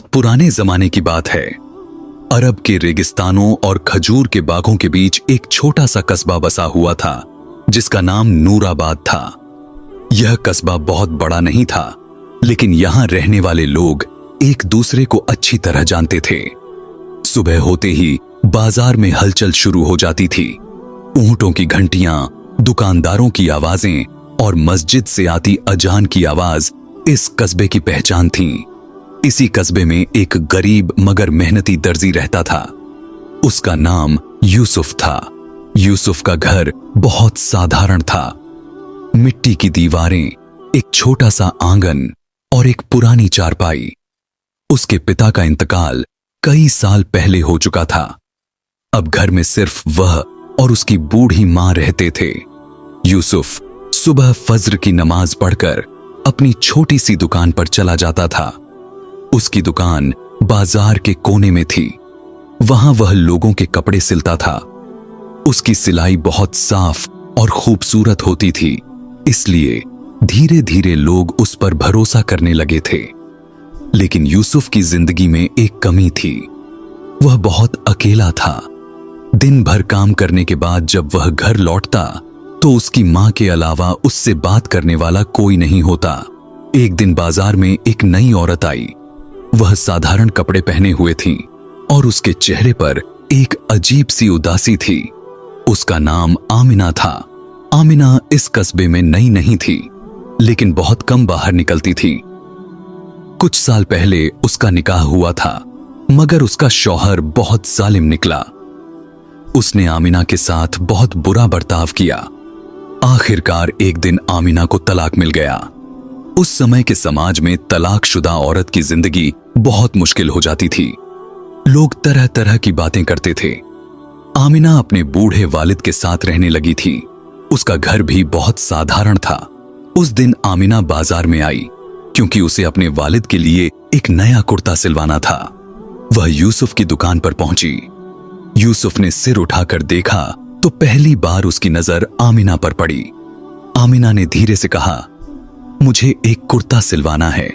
बहुत पुराने जमाने की बात है। अरब के रेगिस्तानों और खजूर के बागों के बीच एक छोटा सा कस्बा बसा हुआ था जिसका नाम नूराबाद था। यह कस्बा बहुत बड़ा नहीं था, लेकिन यहां रहने वाले लोग एक दूसरे को अच्छी तरह जानते थे। सुबह होते ही बाजार में हलचल शुरू हो जाती थी। ऊंटों की घंटियां, दुकानदारों की आवाजें और मस्जिद से आती अजान की आवाज इस कस्बे की पहचान थी। इसी कस्बे में एक गरीब मगर मेहनती दर्जी रहता था। उसका नाम यूसुफ था। यूसुफ का घर बहुत साधारण था। मिट्टी की दीवारें, एक छोटा सा आंगन और एक पुरानी चारपाई। उसके पिता का इंतकाल कई साल पहले हो चुका था। अब घर में सिर्फ वह और उसकी बूढ़ी मां रहते थे। यूसुफ सुबह फज्र की नमाज पढ़कर अपनी छोटी सी दुकान पर चला जाता था। उसकी दुकान बाजार के कोने में थी। वहां वह लोगों के कपड़े सिलता था। उसकी सिलाई बहुत साफ और खूबसूरत होती थी, इसलिए धीरे धीरे लोग उस पर भरोसा करने लगे थे। लेकिन यूसुफ की जिंदगी में एक कमी थी। वह बहुत अकेला था। दिन भर काम करने के बाद जब वह घर लौटता तो उसकी मां के अलावा उससे बात करने वाला कोई नहीं होता। एक दिन बाजार में एक नई औरत आई। वह साधारण कपड़े पहने हुए थी और उसके चेहरे पर एक अजीब सी उदासी थी। उसका नाम आमिना था। आमिना इस कस्बे में नई नहीं थी, लेकिन बहुत कम बाहर निकलती थी। कुछ साल पहले उसका निकाह हुआ था, मगर उसका शौहर बहुत जालिम निकला। उसने आमिना के साथ बहुत बुरा बर्ताव किया। आखिरकार एक दिन आमिना को तलाक मिल गया। उस समय के समाज में तलाकशुदा औरत की जिंदगी बहुत मुश्किल हो जाती थी। लोग तरह तरह की बातें करते थे। आमिना अपने बूढ़े वालिद के साथ रहने लगी थी। उसका घर भी बहुत साधारण था। उस दिन आमिना बाजार में आई क्योंकि उसे अपने वालिद के लिए एक नया कुर्ता सिलवाना था। वह यूसुफ की दुकान पर पहुंची। यूसुफ ने सिर उठाकर देखा तो पहली बार उसकी नजर आमिना पर पड़ी। आमिना ने धीरे से कहा, मुझे एक कुर्ता सिलवाना है।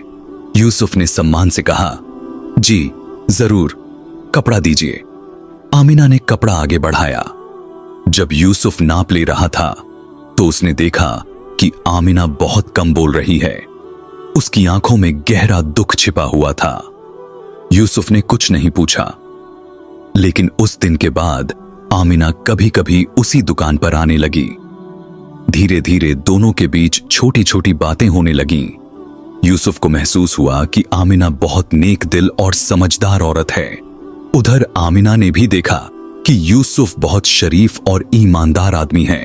यूसुफ ने सम्मान से कहा, जी जरूर, कपड़ा दीजिए। आमिना ने कपड़ा आगे बढ़ाया। जब यूसुफ नाप ले रहा था तो उसने देखा कि आमिना बहुत कम बोल रही है। उसकी आंखों में गहरा दुख छिपा हुआ था। यूसुफ ने कुछ नहीं पूछा, लेकिन उस दिन के बाद आमिना कभी कभी उसी दुकान पर आने लगी। धीरे धीरे दोनों के बीच छोटी छोटी बातें होने लगीं। यूसुफ को महसूस हुआ कि आमिना बहुत नेक दिल और समझदार औरत है। उधर आमिना ने भी देखा कि यूसुफ बहुत शरीफ और ईमानदार आदमी है।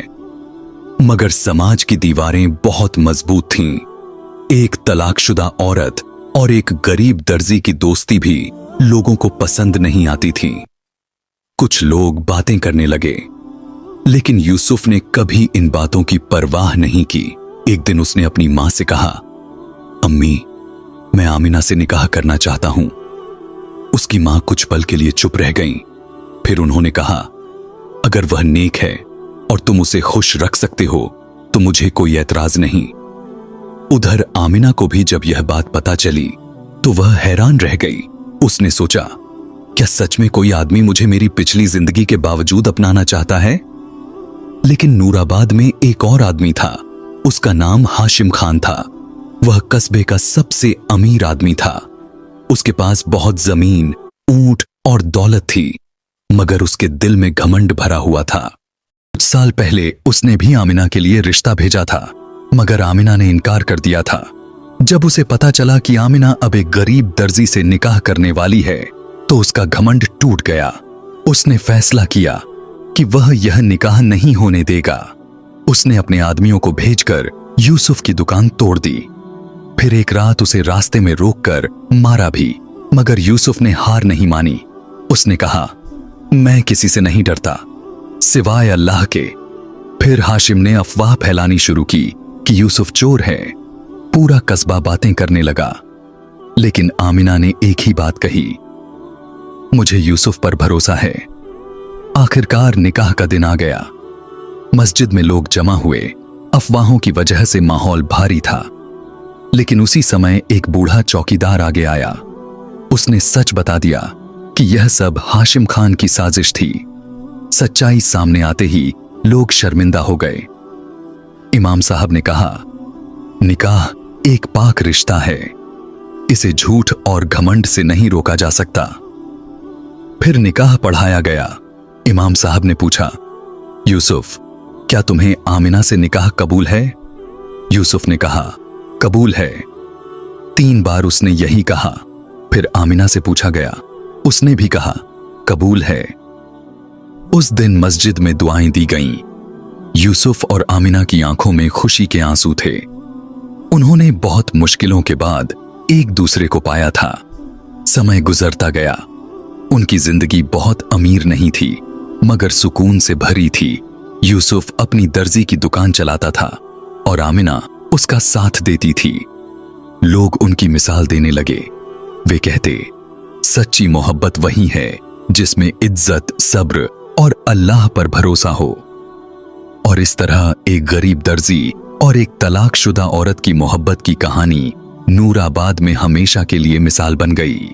मगर समाज की दीवारें बहुत मजबूत थीं। एक तलाकशुदा औरत और एक गरीब दर्जी की दोस्ती भी लोगों को पसंद नहीं आती थी। कुछ लोग बातें करने लगे, लेकिन यूसुफ ने कभी इन बातों की परवाह नहीं की। एक दिन उसने अपनी मां से कहा, अम्मी, मैं आमिना से निकाह करना चाहता हूं। उसकी मां कुछ पल के लिए चुप रह गईं। फिर उन्होंने कहा, अगर वह नेक है और तुम उसे खुश रख सकते हो तो मुझे कोई एतराज नहीं। उधर आमिना को भी जब यह बात पता चली तो वह हैरान रह गई। उसने सोचा, क्या सच में कोई आदमी मुझे मेरी पिछली जिंदगी के बावजूद अपनाना चाहता है? लेकिन नूराबाद में एक और आदमी था। उसका नाम हाशिम खान था। वह कस्बे का सबसे अमीर आदमी था। उसके पास बहुत जमीन, ऊंट और दौलत थी, मगर उसके दिल में घमंड भरा हुआ था। कुछ साल पहले उसने भी आमिना के लिए रिश्ता भेजा था, मगर आमिना ने इनकार कर दिया था। जब उसे पता चला कि आमिना अब एक गरीब दर्जी से निकाह करने वाली है तो उसका घमंड टूट गया। उसने फैसला किया कि वह यह निकाह नहीं होने देगा। उसने अपने आदमियों को भेजकर यूसुफ की दुकान तोड़ दी। फिर एक रात उसे रास्ते में रोककर मारा भी, मगर यूसुफ ने हार नहीं मानी। उसने कहा, मैं किसी से नहीं डरता सिवाय अल्लाह के। फिर हाशिम ने अफवाह फैलानी शुरू की कि यूसुफ चोर है। पूरा कस्बा बातें करने लगा, लेकिन आमिना ने एक ही बात कही, मुझे यूसुफ पर भरोसा है। आखिरकार निकाह का दिन आ गया। मस्जिद में लोग जमा हुए। अफवाहों की वजह से माहौल भारी था। लेकिन उसी समय एक बूढ़ा चौकीदार आगे आया। उसने सच बता दिया कि यह सब हाशिम खान की साजिश थी। सच्चाई सामने आते ही लोग शर्मिंदा हो गए। इमाम साहब ने कहा, निकाह एक पाक रिश्ता है, इसे झूठ और घमंड से नहीं रोका जा सकता। फिर निकाह पढ़ाया गया। इमाम साहब ने पूछा, यूसुफ, क्या तुम्हें आमिना से निकाह कबूल है? यूसुफ ने कहा, कबूल है। 3 बार उसने यही कहा। फिर आमिना से पूछा गया, उसने भी कहा, कबूल है। उस दिन मस्जिद में दुआएं दी गईं। यूसुफ और आमिना की आंखों में खुशी के आंसू थे। उन्होंने बहुत मुश्किलों के बाद एक दूसरे को पाया था। समय गुजरता गया। उनकी जिंदगी बहुत अमीर नहीं थी, मगर सुकून से भरी थी। यूसुफ अपनी दर्जी की दुकान चलाता था और आमिना उसका साथ देती थी। लोग उनकी मिसाल देने लगे। वे कहते, सच्ची मोहब्बत वही है जिसमें इज्जत, सब्र और अल्लाह पर भरोसा हो। और इस तरह एक गरीब दर्जी और एक तलाकशुदा औरत की मोहब्बत की कहानी नूराबाद में हमेशा के लिए मिसाल बन गई।